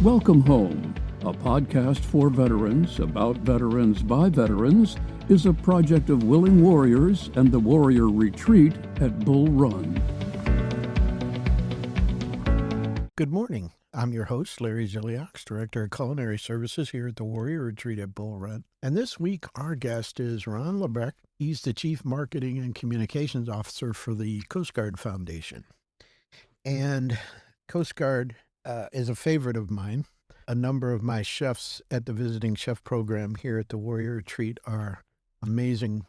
Welcome Home, a podcast for veterans about veterans by veterans, is a project of Willing Warriors and the Warrior Retreat at Bull Run. Good morning. I'm your host, Larry Ziliox, Director of Culinary Services here at the Warrior Retreat at Bull Run. And this week, our guest is Ron LaBrec. He's the Chief Marketing and Communications Officer for the Coast Guard Foundation. And Coast Guard is a favorite of mine. A number of my chefs at the Visiting Chef Program here at the Warrior Retreat are amazing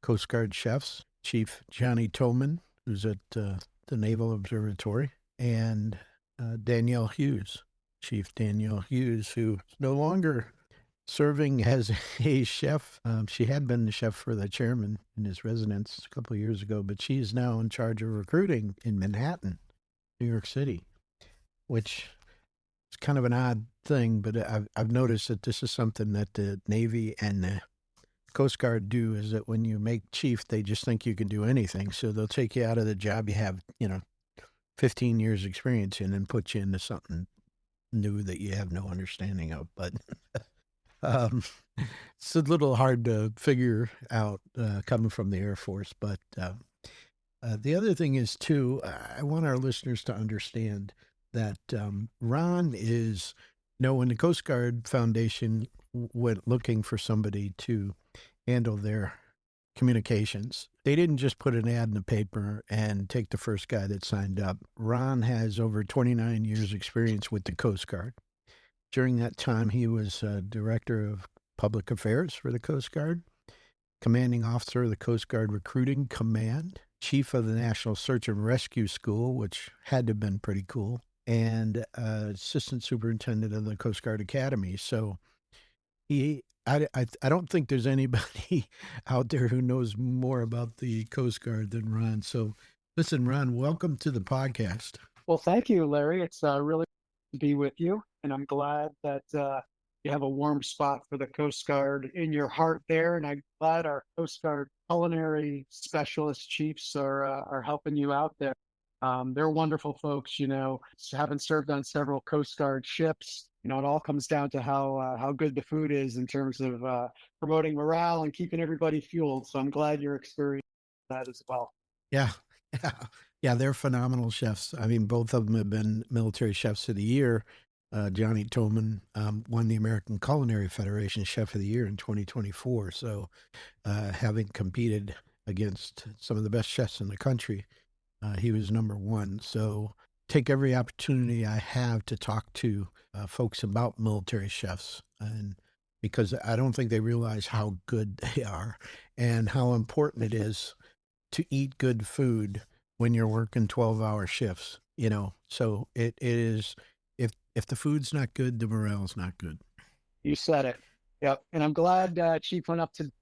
Coast Guard chefs. Chief Johnny Toman, who's at the Naval Observatory, and Danielle Hughes, Chief Danielle Hughes, who's no longer serving as a chef. She had been the chef for the chairman in his residence a couple of years ago, but she's now in charge of recruiting in Manhattan, New York City, which is kind of an odd thing, but I've noticed that this is something that the Navy and the Coast Guard do, is that when you make chief, they just think you can do anything. So they'll take you out of the job you have, 15 years experience in and put you into something new that you have no understanding of. But it's a little hard to figure out coming from the Air Force. But the other thing is, too, I want our listeners to understand that Ron is, when the Coast Guard Foundation went looking for somebody to handle their communications, they didn't just put an ad in the paper and take the first guy that signed up. Ron has over 29 years experience with the Coast Guard. During that time, he was Director of Public Affairs for the Coast Guard, Commanding Officer of the Coast Guard Recruiting Command, Chief of the National Search and Rescue School, which had to have been pretty cool, and Assistant Superintendent of the Coast Guard Academy. So I don't think there's anybody out there who knows more about the Coast Guard than Ron. So listen, Ron, welcome to the podcast. Well, thank you, Larry. It's really to be with you, and I'm glad that you have a warm spot for the Coast Guard in your heart there, and I'm glad our Coast Guard culinary specialist chiefs are helping you out there. They're wonderful folks, having served on several Coast Guard ships. It all comes down to how good the food is in terms of promoting morale and keeping everybody fueled. So I'm glad you're experiencing that as well. Yeah, they're phenomenal chefs. I mean, both of them have been military chefs of the year. Johnny Toman won the American Culinary Federation Chef of the Year in 2024. So having competed against some of the best chefs in the country, he was number one. So take every opportunity I have to talk to folks about military chefs, and because I don't think they realize how good they are and how important it is to eat good food when you're working 12-hour shifts. So it is, if the food's not good, the morale's not good. You said it. Yep. And I'm glad Chief went up to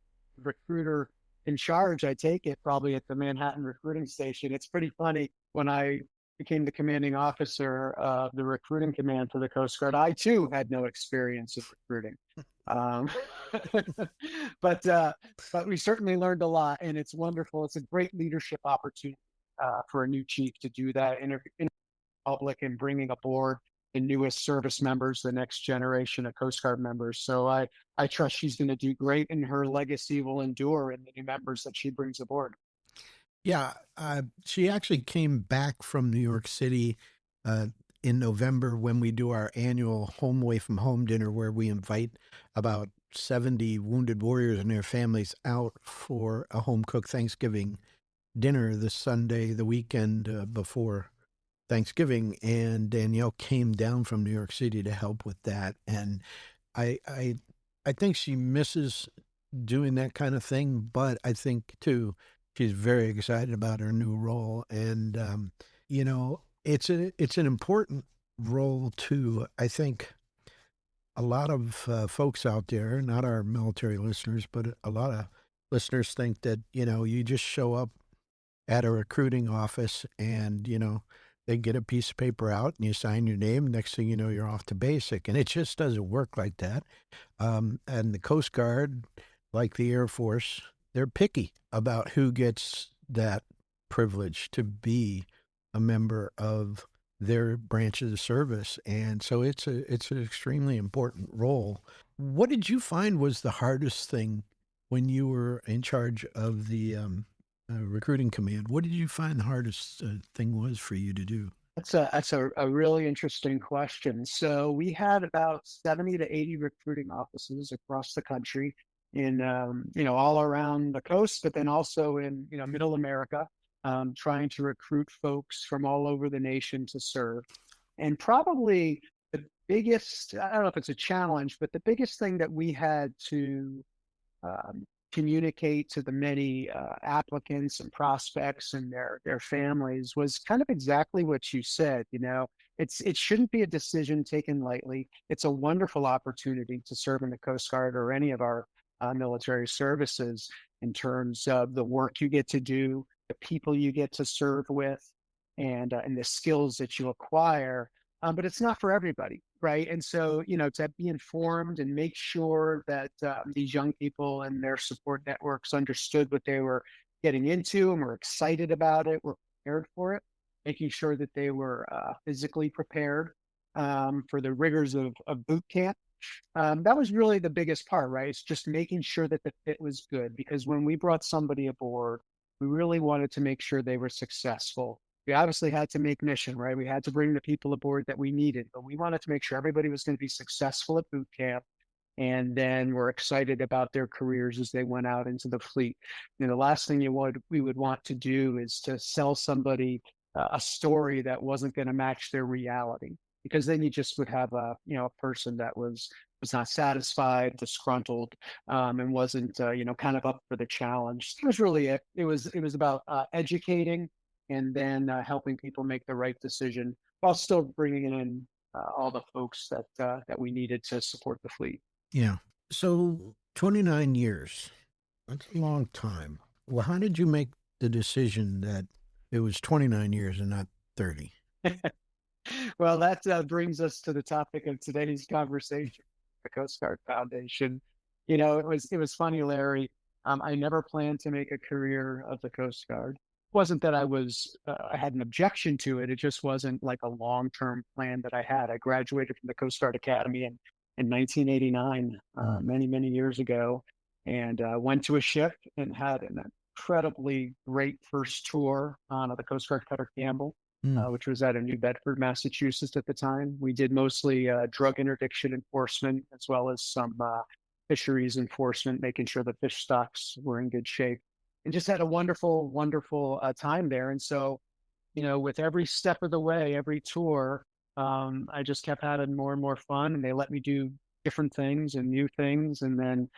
recruiter in charge, I take it, probably at the Manhattan recruiting station. It's pretty funny. When I became the commanding officer of the recruiting command for the Coast Guard, I too had no experience of recruiting. But we certainly learned a lot, and it's wonderful. It's a great leadership opportunity for a new chief to do that in the public and bringing aboard the newest service members, the next generation of Coast Guard members. So I trust she's going to do great, and her legacy will endure in the new members that she brings aboard. Yeah, she actually came back from New York City in November when we do our annual Home Away from Home dinner, where we invite about 70 wounded warriors and their families out for a home-cooked Thanksgiving dinner this Sunday, the weekend before Thanksgiving. And Danielle came down from New York City to help with that. And I think she misses doing that kind of thing, but I think, too, she's very excited about her new role. And, it's an important role, too. I think a lot of folks out there, not our military listeners, but a lot of listeners think that, you just show up at a recruiting office and, they get a piece of paper out and you sign your name. Next thing you know, you're off to basic. And it just doesn't work like that. And the Coast Guard, like the Air Force, they're picky about who gets that privilege to be a member of their branch of the service. And so it's an extremely important role. What did you find was the hardest thing when you were in charge of the recruiting command? What did you find the hardest thing was for you to do? That's a really interesting question. So we had about 70 to 80 recruiting offices across the country in all around the coast, but then also in middle America, trying to recruit folks from all over the nation to serve. And probably the biggest, I don't know if it's a challenge, but the biggest thing that we had to communicate to the many applicants and prospects and their families was kind of exactly what you said. It shouldn't be a decision taken lightly. It's a wonderful opportunity to serve in the Coast Guard or any of our military services in terms of the work you get to do, the people you get to serve with, and the skills that you acquire. But it's not for everybody, right? And so, to be informed and make sure that these young people and their support networks understood what they were getting into and were excited about it, were prepared for it, making sure that they were physically prepared for the rigors of boot camp. That was really the biggest part, right? It's just making sure that the fit was good, because when we brought somebody aboard, we really wanted to make sure they were successful. We obviously had to make mission, right? We had to bring the people aboard that we needed, but we wanted to make sure everybody was going to be successful at boot camp. And then we're excited about their careers as they went out into the fleet. The last thing we would want to do is to sell somebody a story that wasn't going to match their reality, because then you just would have a person that was not satisfied, disgruntled, and wasn't kind of up for the challenge. That was really it. It was about educating and then helping people make the right decision while still bringing in all the folks that we needed to support the fleet. Yeah. So 29 years, that's a long time. Well, how did you make the decision that it was 29 years and not 30? Well, that brings us to the topic of today's conversation, the Coast Guard Foundation. It was funny, Larry. I never planned to make a career of the Coast Guard. It wasn't that I had an objection to it. It just wasn't like a long-term plan that I had. I graduated from the Coast Guard Academy in 1989, many, many years ago, and went to a ship and had an incredibly great first tour on the Coast Guard Cutter Campbell. Which was out of New Bedford, Massachusetts at the time. We did mostly drug interdiction enforcement, as well as some fisheries enforcement, making sure the fish stocks were in good shape, and just had a wonderful, wonderful time there. And so, with every step of the way, every tour, I just kept having more and more fun, and they let me do different things and new things. And then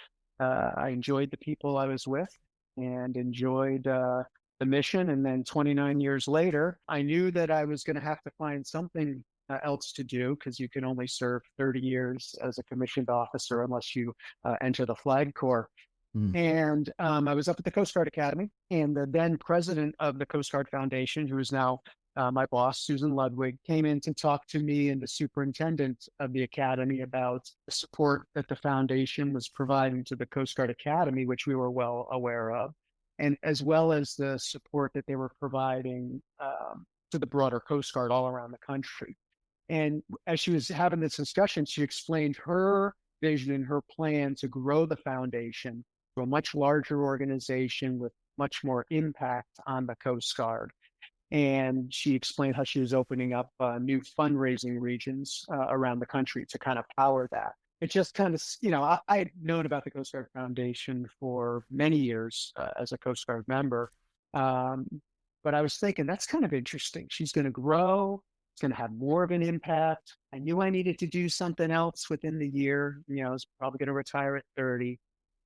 I enjoyed the people I was with and enjoyed the mission. And then 29 years later, I knew that I was going to have to find something else to do, because you can only serve 30 years as a commissioned officer unless you enter the Flag Corps. And I was up at the Coast Guard Academy, and the then president of the Coast Guard Foundation, who is now my boss, Susan Ludwig, came in to talk to me and the superintendent of the academy about the support that the foundation was providing to the Coast Guard Academy, which we were well aware of, and as well as the support that they were providing to the broader Coast Guard all around the country. And as she was having this discussion, she explained her vision and her plan to grow the foundation to a much larger organization with much more impact on the Coast Guard. And she explained how she was opening up new fundraising regions around the country to kind of power that. It just kind of, I had known about the Coast Guard Foundation for many years as a Coast Guard member. But I was thinking, that's kind of interesting. She's going to grow. It's going to have more of an impact. I knew I needed to do something else within the year. I was probably going to retire at 30.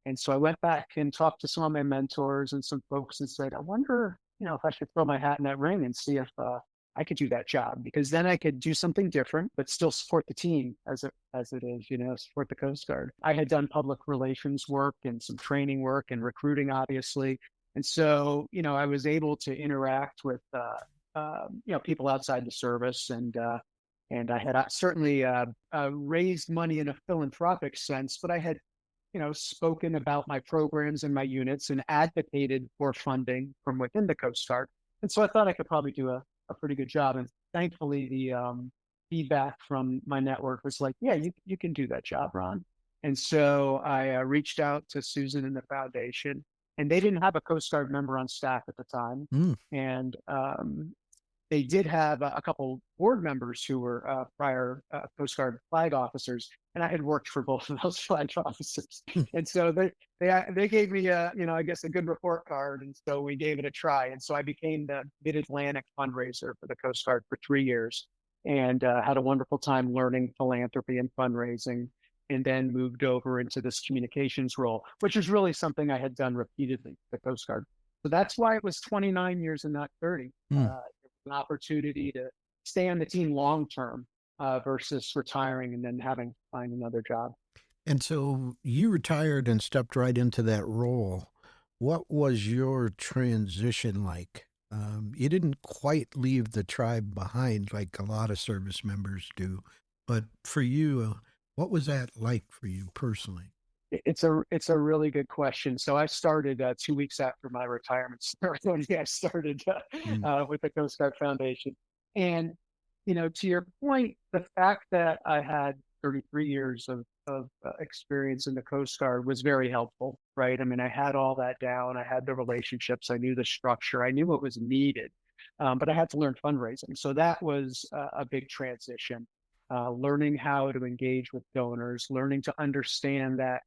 And so I went back and talked to some of my mentors and some folks and said, I wonder, if I should throw my hat in that ring and see if I could do that job, because then I could do something different, but still support the team as it is, support the Coast Guard. I had done public relations work and some training work and recruiting, obviously. And so, I was able to interact with, people outside the service. And I had certainly raised money in a philanthropic sense, but I had, spoken about my programs and my units and advocated for funding from within the Coast Guard. And so I thought I could probably do a pretty good job. And thankfully, the feedback from my network was like, yeah, you can do that job, Ron. And so I reached out to Susan and the foundation, and they didn't have a Coast Guard member on staff at the time. Mm. And they did have a couple board members who were prior Coast Guard flag officers, and I had worked for both of those flag officers. And so they gave me a, I guess, a good report card, and so we gave it a try. And so I became the Mid Atlantic fundraiser for the Coast Guard for 3 years, and had a wonderful time learning philanthropy and fundraising. And then moved over into this communications role, which is really something I had done repeatedly for the Coast Guard. So that's why it was 29 years and not 30. An opportunity to stay on the team long term versus retiring and then having to find another job. And so you retired and stepped right into that role. What was your transition like? You didn't quite leave the tribe behind like a lot of service members do, but for you, what was that like for you personally? It's a really good question. So I started 2 weeks after my retirement ceremony. I started with the Coast Guard Foundation, and to your point, the fact that I had 33 years of experience in the Coast Guard was very helpful, right? I mean, I had all that down. I had the relationships. I knew the structure. I knew what was needed, but I had to learn fundraising. So that was a big transition. Learning how to engage with donors, learning to understand that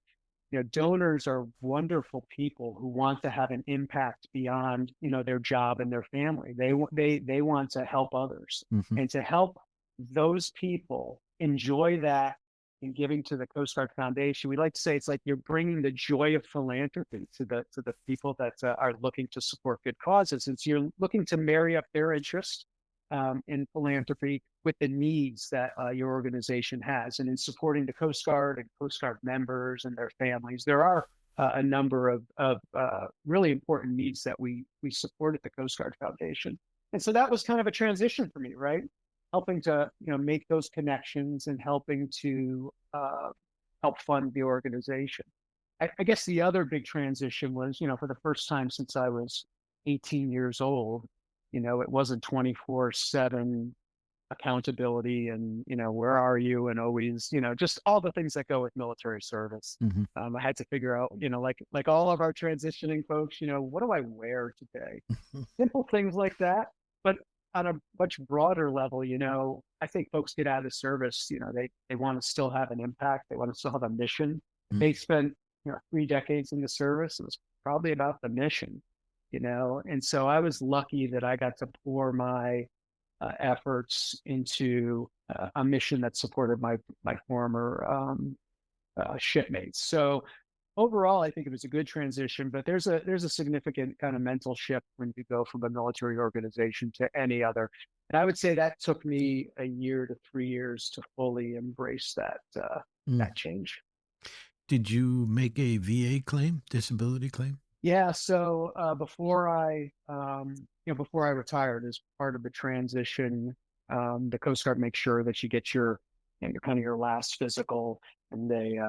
donors are wonderful people who want to have an impact beyond their job and their family. They want to help others, Mm-hmm. and to help those people enjoy that in giving to the Coast Guard Foundation. We like to say it's like you're bringing the joy of philanthropy to the people that are looking to support good causes. And so you're looking to marry up their interest in philanthropy with the needs that your organization has. And in supporting the Coast Guard and Coast Guard members and their families, there are a number of really important needs that we support at the Coast Guard Foundation. And so that was kind of a transition for me, right? Helping to make those connections and helping to help fund the organization. I guess the other big transition was, for the first time since I was 18 years old, it wasn't 24/7 accountability and, where are you? And always, just all the things that go with military service. Mm-hmm. I had to figure out, like all of our transitioning folks, what do I wear today? Simple things like that. But on a much broader level, I think folks get out of the service, they want to still have an impact. They want to still have a mission. Mm-hmm. They spent, 3 decades in the service. It was probably about the mission, and so I was lucky that I got to pour my efforts into a mission that supported my former shipmates. So overall, I think it was a good transition, but there's a significant kind of mental shift when you go from a military organization to any other. And I would say that took me a year to 3 years to fully embrace that change. Did you make a VA claim, disability claim? Yeah. So before I retired, as part of the transition, the Coast Guard makes sure that you get your kind of your last physical, and they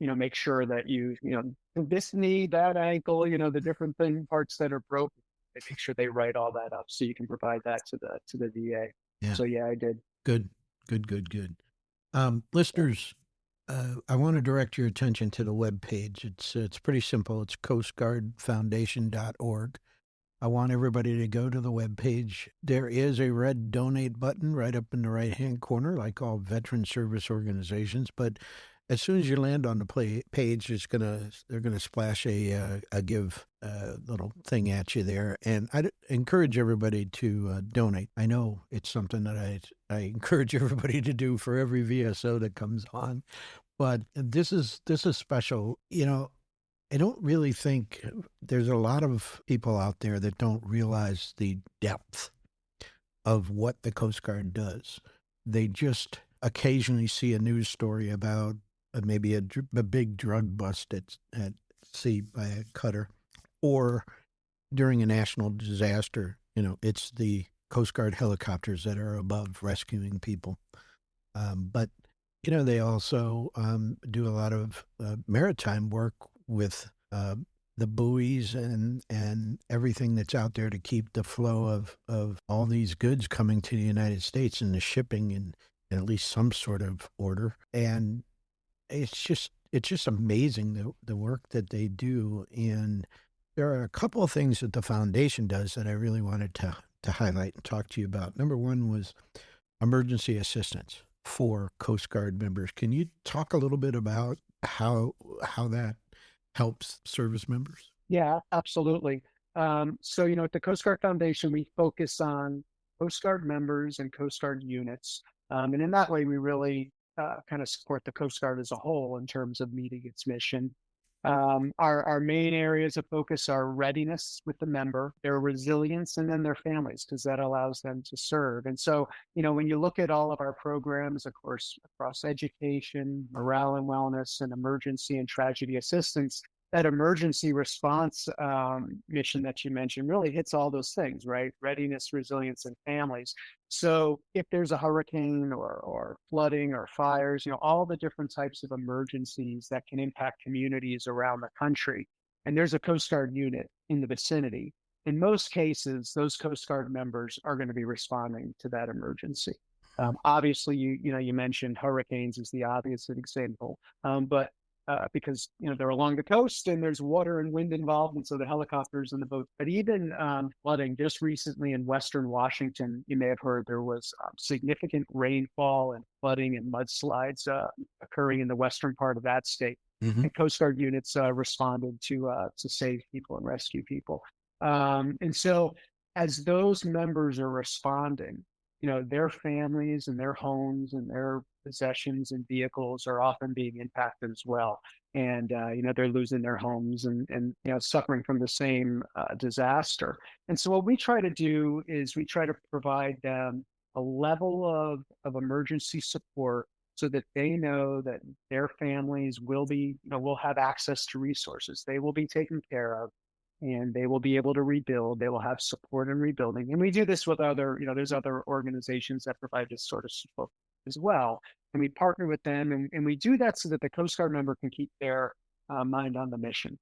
make sure that you this knee, that ankle, the different parts that are broken. They make sure they write all that up so you can provide that to the VA. Yeah. So yeah, I did. Good. Listeners, I want to direct your attention to the webpage. It's pretty simple. It's coastguardfoundation.org. I want everybody to go to the webpage. There is a red donate button right up in the right-hand corner, like all veteran service organizations. But as soon as you land on the page, they're gonna splash a give little thing at you there. And I encourage everybody to donate. I know it's something that I encourage everybody to do for every VSO that comes on. But this is special. I don't really think there's a lot of people out there that don't realize the depth of what the Coast Guard does. They just occasionally see a news story about maybe a big drug bust at sea by a cutter, or during a national disaster. It's the Coast Guard helicopters that are above rescuing people. But they also do a lot of maritime work with the buoys and everything that's out there to keep the flow of all these goods coming to the United States and the shipping in at least some sort of order. And it's just amazing the work that they do. And there are a couple of things that the foundation does that I really wanted to highlight and talk to you about. Number one was emergency assistance for Coast Guard members. Can you talk a little bit about how that helps service members? Yeah, absolutely. So, at the Coast Guard Foundation, we focus on Coast Guard members and Coast Guard units. And in that way, we really kind of support the Coast Guard as a whole in terms of meeting its mission. Our main areas of focus are readiness with the member, their resilience, and then their families, because that allows them to serve. And so, when you look at all of our programs, of course, across education, morale and wellness, and emergency and tragedy assistance, that emergency response mission that you mentioned really hits all those things, right? Readiness, resilience, and families. So if there's a hurricane or flooding or fires, all the different types of emergencies that can impact communities around the country, and there's a Coast Guard unit in the vicinity, in most cases, those Coast Guard members are going to be responding to that emergency. Obviously, you mentioned hurricanes is the obvious example, but because they're along the coast and there's water and wind involved, and so the helicopters and the boat. But even flooding, just recently in Western Washington, you may have heard there was significant rainfall and flooding and mudslides occurring in the western part of that state. Mm-hmm. And Coast Guard units responded to save people and rescue people. And so, as those members are responding, their families and their homes and their possessions and vehicles are often being impacted as well. And, they're losing their homes and suffering from the same disaster. And so what we try to do is we try to provide them a level of emergency support so that they know that their families will have access to resources. They will be taken care of, and they will be able to rebuild. They will have support in rebuilding. And we do this with there's other organizations that provide this sort of support as well. And we partner with them, and we do that so that the Coast Guard member can keep their mind on the mission.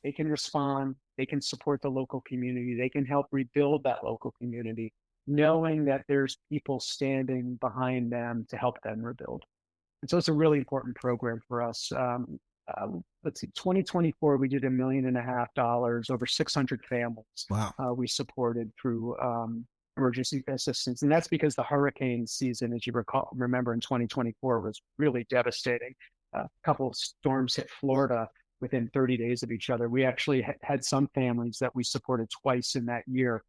They can respond, they can support the local community, they can help rebuild that local community, knowing that there's people standing behind them to help them rebuild. And so it's a really important program for us. Let's see, 2024, we did $1.5 million, over 600 families. Wow. We supported through emergency assistance. And that's because the hurricane season, as you remember in 2024, was really devastating. A couple of storms hit Florida within 30 days of each other. We actually had some families that we supported twice in that year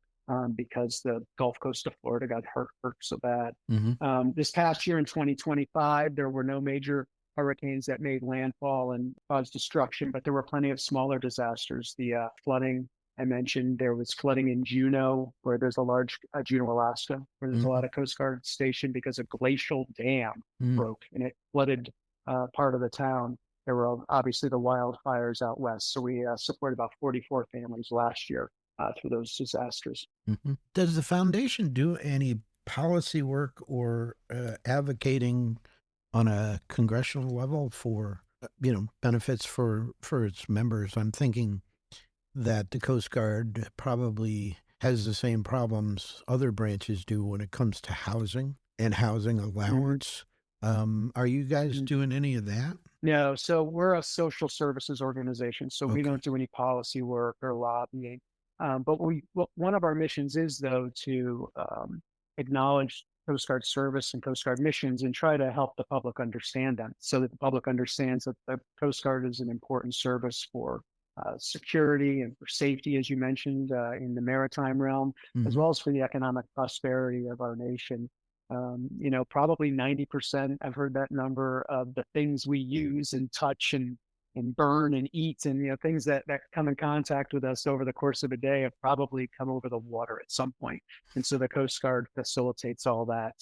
because the Gulf Coast of Florida got hurt so bad. Mm-hmm. This past year in 2025, there were no major hurricanes that made landfall and caused destruction, but there were plenty of smaller disasters. The flooding, I mentioned, there was flooding in Juneau, where there's a large Juneau, Alaska, where there's a lot of Coast Guard stationed because a glacial dam broke and it flooded part of the town. There were obviously the wildfires out west. So we supported about 44 families last year through those disasters. Mm-hmm. Does the foundation do any policy work or advocating on a congressional level for, benefits for its members? I'm thinking that the Coast Guard probably has the same problems other branches do when it comes to housing and housing allowance. Are you guys doing any of that? No, so we're a social services organization, so we don't do any policy work or lobbying. But one of our missions is, though, to acknowledge Coast Guard service and Coast Guard missions and try to help the public understand them so that the public understands that the Coast Guard is an important service for security and for safety, as you mentioned, in the maritime realm, as well as for the economic prosperity of our nation. Probably 90%, I've heard that number, of the things we use and touch and burn and eat and, things that come in contact with us over the course of a day have probably come over the water at some point. And so the Coast Guard facilitates all that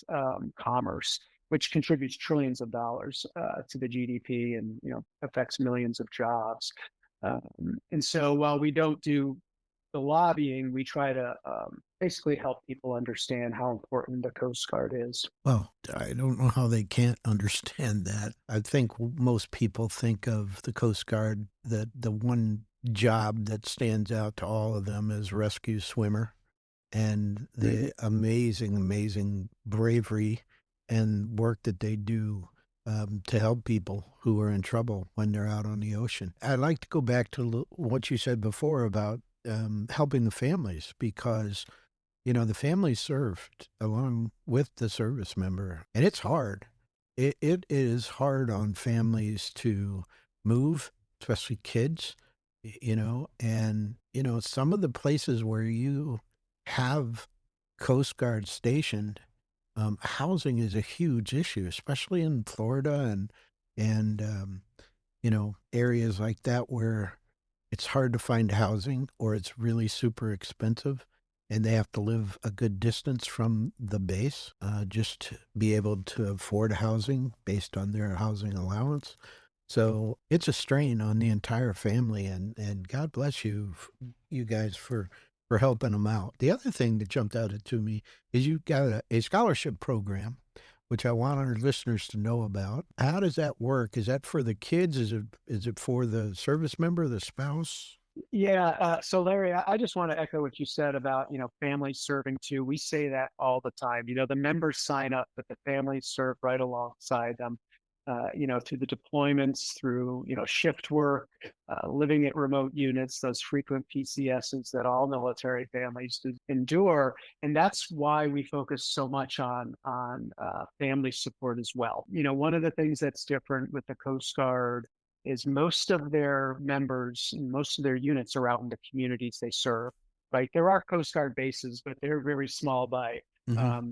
commerce, which contributes trillions of dollars to the GDP and, affects millions of jobs. And so while we don't do the lobbying, we try to basically help people understand how important the Coast Guard is. Well, I don't know how they can't understand that. I think most people think of the Coast Guard, that the one job that stands out to all of them is rescue swimmer, and the amazing bravery and work that they do to help people who are in trouble when they're out on the ocean. I'd like to go back to what you said before about helping the families, because the family served along with the service member, and it's hard. It is hard on families to move, especially kids, and, some of the places where you have Coast Guard stationed, housing is a huge issue, especially in Florida and areas like that where it's hard to find housing or it's really super expensive and they have to live a good distance from the base just to be able to afford housing based on their housing allowance. So it's a strain on the entire family, and God bless you, you guys, for helping them out. The other thing that jumped out to me is you've got a scholarship program, which I want our listeners to know about. How does that work? Is that for the kids? Is it for the service member, the spouse? Yeah. So Larry, I just want to echo what you said about, families serving too. We say that all the time. The members sign up, but the families serve right alongside them. Through the deployments, through, shift work, living at remote units, those frequent PCSs that all military families endure. And that's why we focus so much on family support as well. One of the things that's different with the Coast Guard is most of their members and most of their units are out in the communities they serve, right? There are Coast Guard bases, but they're very small by Mm-hmm.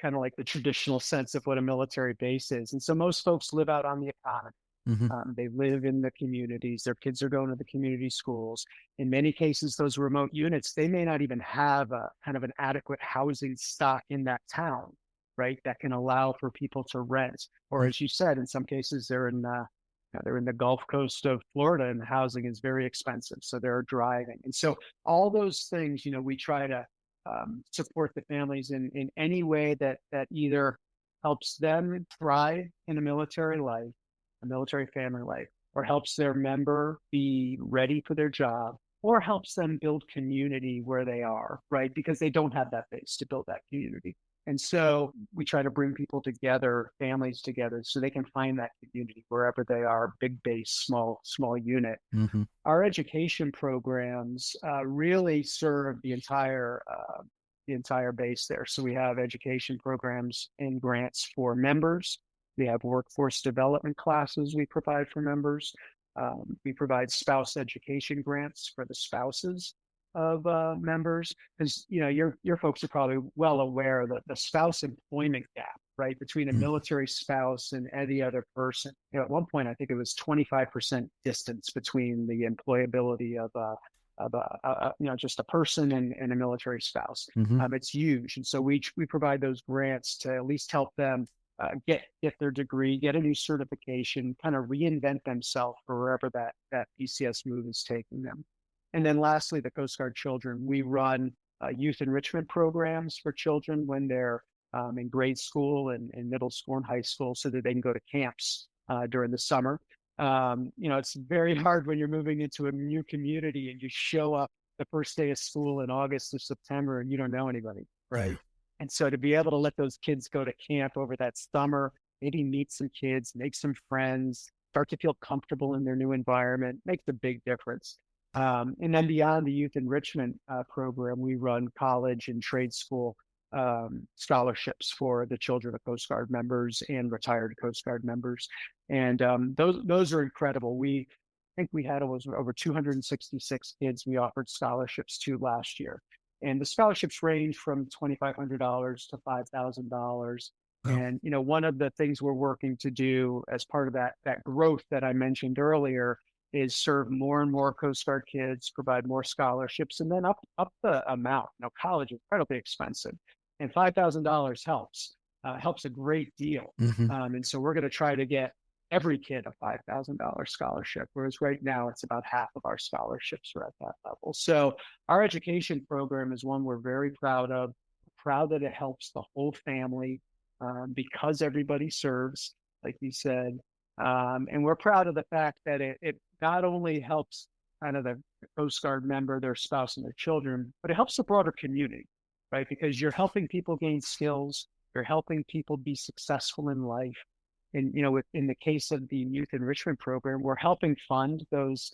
kind of like the traditional sense of what a military base is. And so most folks live out on the economy. Mm-hmm. They live in the communities. Their kids are going to the community schools. In many cases, those remote units, they may not even have a kind of an adequate housing stock in that town, right? That can allow for people to rent. Or as you said, in some cases, they're in the Gulf Coast of Florida and the housing is very expensive. So they're driving. And so all those things, we try to support the families in any way that either helps them thrive in a military life, a military family life, or helps their member be ready for their job, or helps them build community where they are, right? Because they don't have that base to build that community. And so we try to bring people together, families together, so they can find that community wherever they are, big base, small unit. Mm-hmm. Our education programs really serve the entire base there. So we have education programs and grants for members. We have workforce development classes we provide for members. We provide spouse education grants for the spouses of members, because your folks are probably well aware that the spouse employment gap, right, between a military spouse and any other person. At one point, I think it was 25% distance between the employability of just a person and a military spouse. Mm-hmm. It's huge, and so we provide those grants to at least help them get their degree, get a new certification, kind of reinvent themselves for wherever that PCS move is taking them. And then lastly, the Coast Guard children. We run youth enrichment programs for children when they're in grade school and middle school and high school, so that they can go to camps during the summer. It's very hard when you're moving into a new community and you show up the first day of school in August or September and you don't know anybody, right? Yeah. And so to be able to let those kids go to camp over that summer, maybe meet some kids, make some friends, start to feel comfortable in their new environment, makes a big difference. And then beyond the youth enrichment program, we run college and trade school scholarships for the children of Coast Guard members and retired Coast Guard members. And those are incredible. I think we had over 266 kids we offered scholarships to last year. And the scholarships range from $2,500 to $5,000. Wow. And, one of the things we're working to do as part of that growth that I mentioned earlier is serve more and more Coast Guard kids, provide more scholarships, and then up the amount. College is incredibly expensive, and $5,000 helps a great deal. Mm-hmm. And so we're going to try to get every kid a $5,000 scholarship, whereas right now it's about half of our scholarships are at that level. So our education program is one we're very proud of, proud that it helps the whole family because everybody serves, like you said. And we're proud of the fact that it not only helps kind of the Coast Guard member, their spouse, and their children, but it helps the broader community, right? Because you're helping people gain skills, you're helping people be successful in life. And in the case of the youth enrichment program, we're helping fund those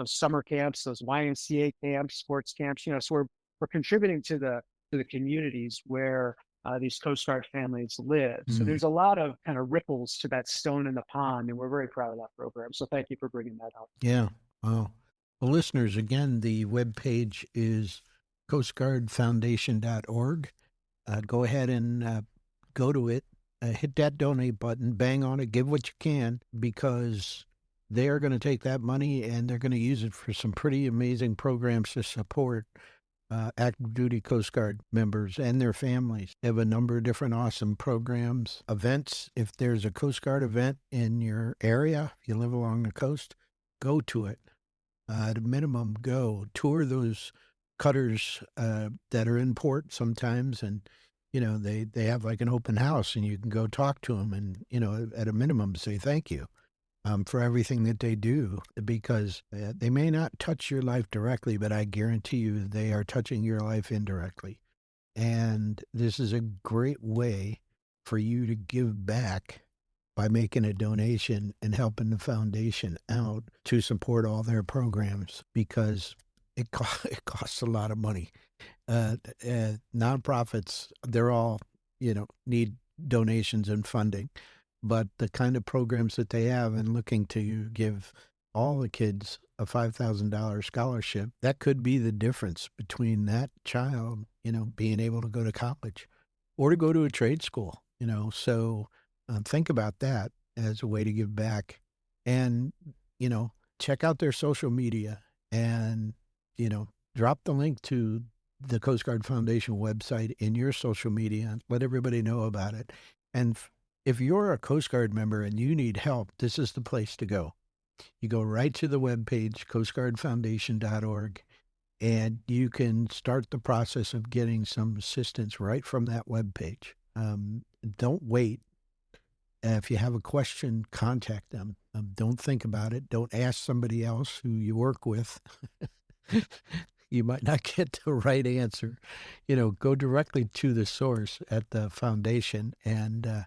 summer camps, those YMCA camps, sports camps. So we're contributing to the communities where these Coast Guard families live. So there's a lot of kind of ripples to that stone in the pond, and we're very proud of that program. So thank you for bringing that up. Yeah. Wow. Well, listeners, again, the webpage is coastguardfoundation.org. Go ahead and go to it, hit that donate button, bang on it, give what you can, because they are going to take that money and they're going to use it for some pretty amazing programs to support active duty Coast Guard members and their families. They have a number of different awesome programs, events. If there's a Coast Guard event in your area, if you live along the coast, go to it. At a minimum, go tour those cutters that are in port sometimes, and they have like an open house, and you can go talk to them, and at a minimum say thank you for everything that they do, because they may not touch your life directly, but I guarantee you they are touching your life indirectly. And this is a great way for you to give back by making a donation and helping the foundation out to support all their programs, because it costs a lot of money. Nonprofits, they're all, need donations and funding, but the kind of programs that they have, and looking to give all the kids a $5,000 scholarship, that could be the difference between that child, being able to go to college or to go to a trade school, so think about that as a way to give back. And, check out their social media and, drop the link to the Coast Guard Foundation website in your social media and let everybody know about it. And if you're a Coast Guard member and you need help, this is the place to go. You go right to the webpage, coastguardfoundation.org, and you can start the process of getting some assistance right from that webpage. Don't wait. If you have a question, contact them. Don't think about it. Don't ask somebody else who you work with. You might not get the right answer. Go directly to the source at the foundation and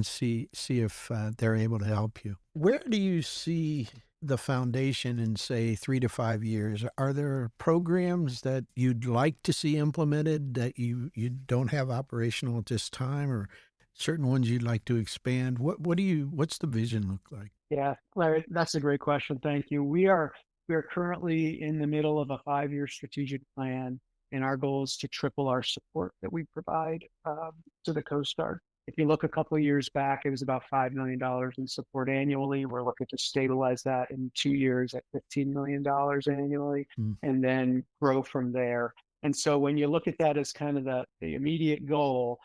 see if they're able to help you. Where do you see the foundation in, say, 3 to 5 years? Are there programs that you'd like to see implemented that you don't have operational at this time, or certain ones you'd like to expand? What's the vision look like? Yeah, Larry, that's a great question. Thank you. We are currently in the middle of a 5-year strategic plan, and our goal is to triple our support that we provide to the Coast Guard. If you look a couple of years back, it was about $5 million in support annually. We're looking to stabilize that in 2 years at $15 million annually, and then grow from there. And so when you look at that as kind of the immediate goal,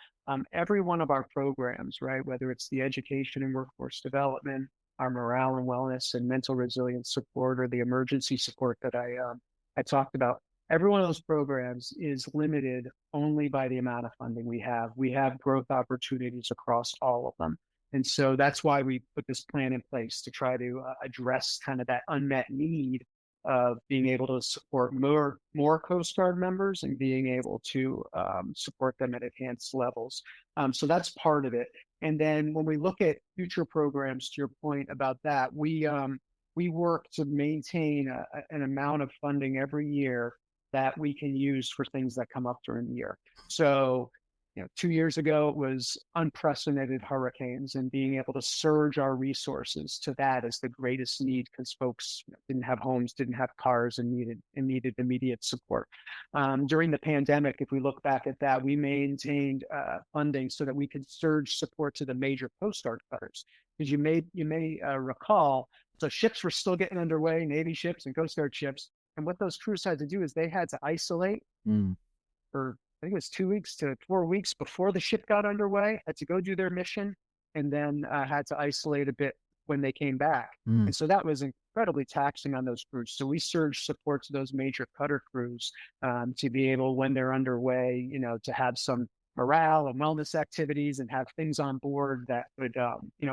every one of our programs, right, whether it's the education and workforce development, our morale and wellness and mental resilience support, or the emergency support that I talked about, every one of those programs is limited only by the amount of funding we have. We have growth opportunities across all of them. And so that's why we put this plan in place to try to address kind of that unmet need of being able to support more Coast Guard members and being able to support them at enhanced levels. So that's part of it. And then when we look at future programs, to your point about that, we work to maintain an amount of funding every year that we can use for things that come up during the year. So 2 years ago, it was unprecedented hurricanes, and being able to surge our resources to that is the greatest need, because folks didn't have homes, didn't have cars, and needed immediate support. During the pandemic, if we look back at that, we maintained funding so that we could surge support to the major Coast Guard cutters. Because you may recall, so ships were still getting underway, Navy ships and Coast Guard ships, and what those crews had to do is they had to isolate for, I think it was 2 weeks to 4 weeks before the ship got underway, had to go do their mission, and then had to isolate a bit when they came back. And so that was incredibly taxing on those crews. So we surged support to those major cutter crews to be able, when they're underway, to have some morale and wellness activities and have things on board that would,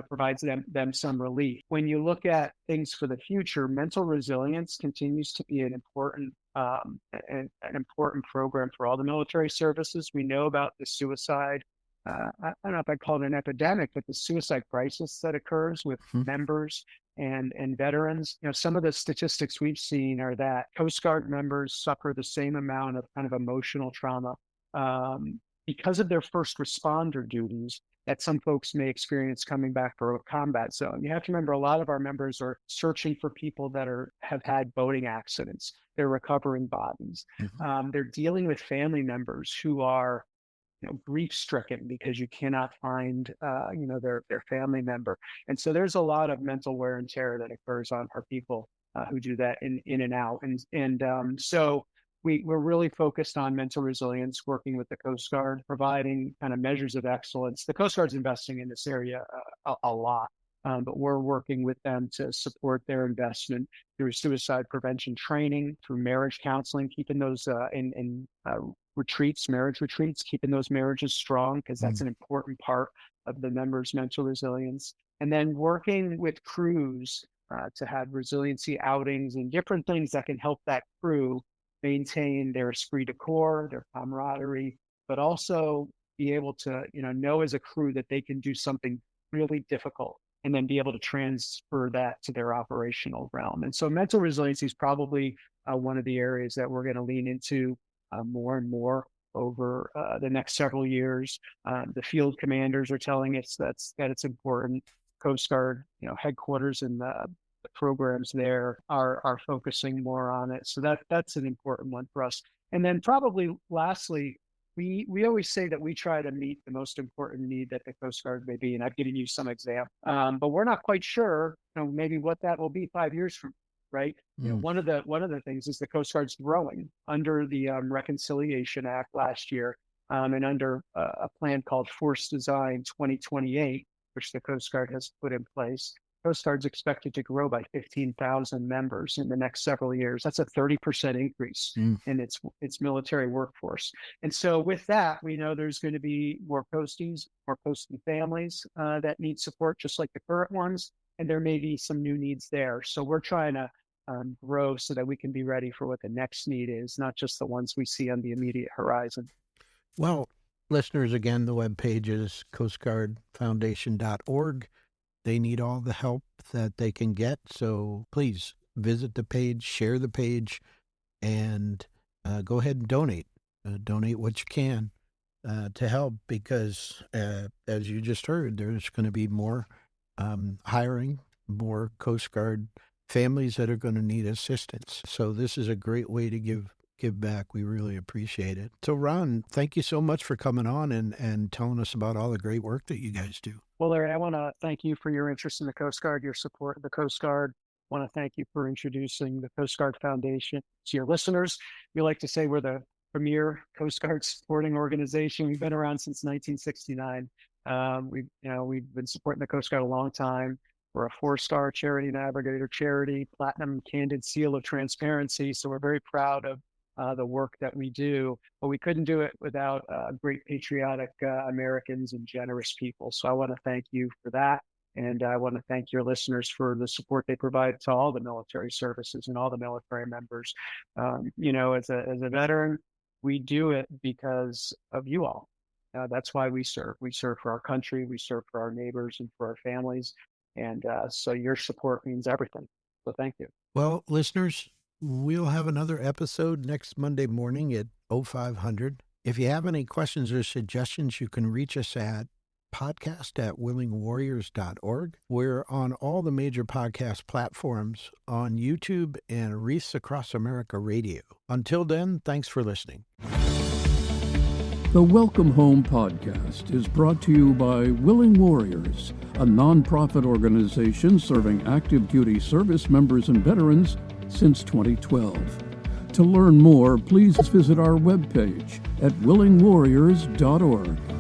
provides them some relief. When you look at things for the future, mental resilience continues to be an important program for all the military services. We know about the suicide. I don't know if I'd call it an epidemic, but the suicide crisis that occurs with members and veterans. Some of the statistics we've seen are that Coast Guard members suffer the same amount of kind of emotional trauma because of their first responder duties that some folks may experience coming back from a combat zone. You have to remember, a lot of our members are searching for people that have had boating accidents. They're recovering bodies. They're dealing with family members who are grief-stricken because you cannot find, their family member. And so there's a lot of mental wear and tear that occurs on our people who do that in and out. So we're really focused on mental resilience, working with the Coast Guard, providing kind of measures of excellence. The Coast Guard's investing in this area a lot, but we're working with them to support their investment through suicide prevention training, through marriage counseling, keeping those marriage retreats, keeping those marriages strong, because that's an important part of the members' mental resilience. And then working with crews to have resiliency outings and different things that can help that crew maintain their esprit de corps, their camaraderie, but also be able to, know as a crew that they can do something really difficult and then be able to transfer that to their operational realm. And so mental resiliency is probably one of the areas that we're going to lean into more and more over the next several years. The field commanders are telling us that it's important. Coast Guard, headquarters and the programs there are focusing more on it. So that's an important one for us. And then probably lastly, we always say that we try to meet the most important need that the Coast Guard may be. And I've given you some examples, but we're not quite sure, maybe what that will be 5 years from now, right? One of the things is the Coast Guard's growing under the Reconciliation Act last year, and under a plan called Force Design 2028, which the Coast Guard has put in place. Coast Guard's expected to grow by 15,000 members in the next several years. That's a 30% increase in its military workforce. And so with that, we know there's going to be more coasties, more coasting families that need support, just like the current ones. And there may be some new needs there. So we're trying to grow so that we can be ready for what the next need is, not just the ones we see on the immediate horizon. Well, listeners, again, the webpage is coastguardfoundation.org. They need all the help that they can get. So please visit the page, share the page, and go ahead and donate. Donate what you can to help, because as you just heard, there's going to be more hiring, more Coast Guard families that are going to need assistance. So this is a great way to give back. We really appreciate it. So Ron, thank you so much for coming on and telling us about all the great work that you guys do. Well, Larry, I want to thank you for your interest in the Coast Guard, your support of the Coast Guard. I want to thank you for introducing the Coast Guard Foundation to your listeners. We like to say we're the premier Coast Guard supporting organization. We've been around since 1969. We've been supporting the Coast Guard a long time. We're a 4-star charity navigator charity, platinum candid seal of transparency. So we're very proud of the work that we do, but we couldn't do it without great patriotic Americans and generous people. So I want to thank you for that. And I want to thank your listeners for the support they provide to all the military services and all the military members. As a veteran, we do it because of you all. That's why we serve. We serve for our country. We serve for our neighbors and for our families. And so your support means everything. So thank you. Well, listeners, we'll have another episode next Monday morning at 0500. If you have any questions or suggestions, you can reach us at podcast@willingwarriors.org. We're on all the major podcast platforms, on YouTube and Wreaths Across America Radio. Until then, thanks for listening. The Welcome Home podcast is brought to you by Willing Warriors, a nonprofit organization serving active duty service members and veterans since 2012. To learn more, please visit our webpage at willingwarriors.org.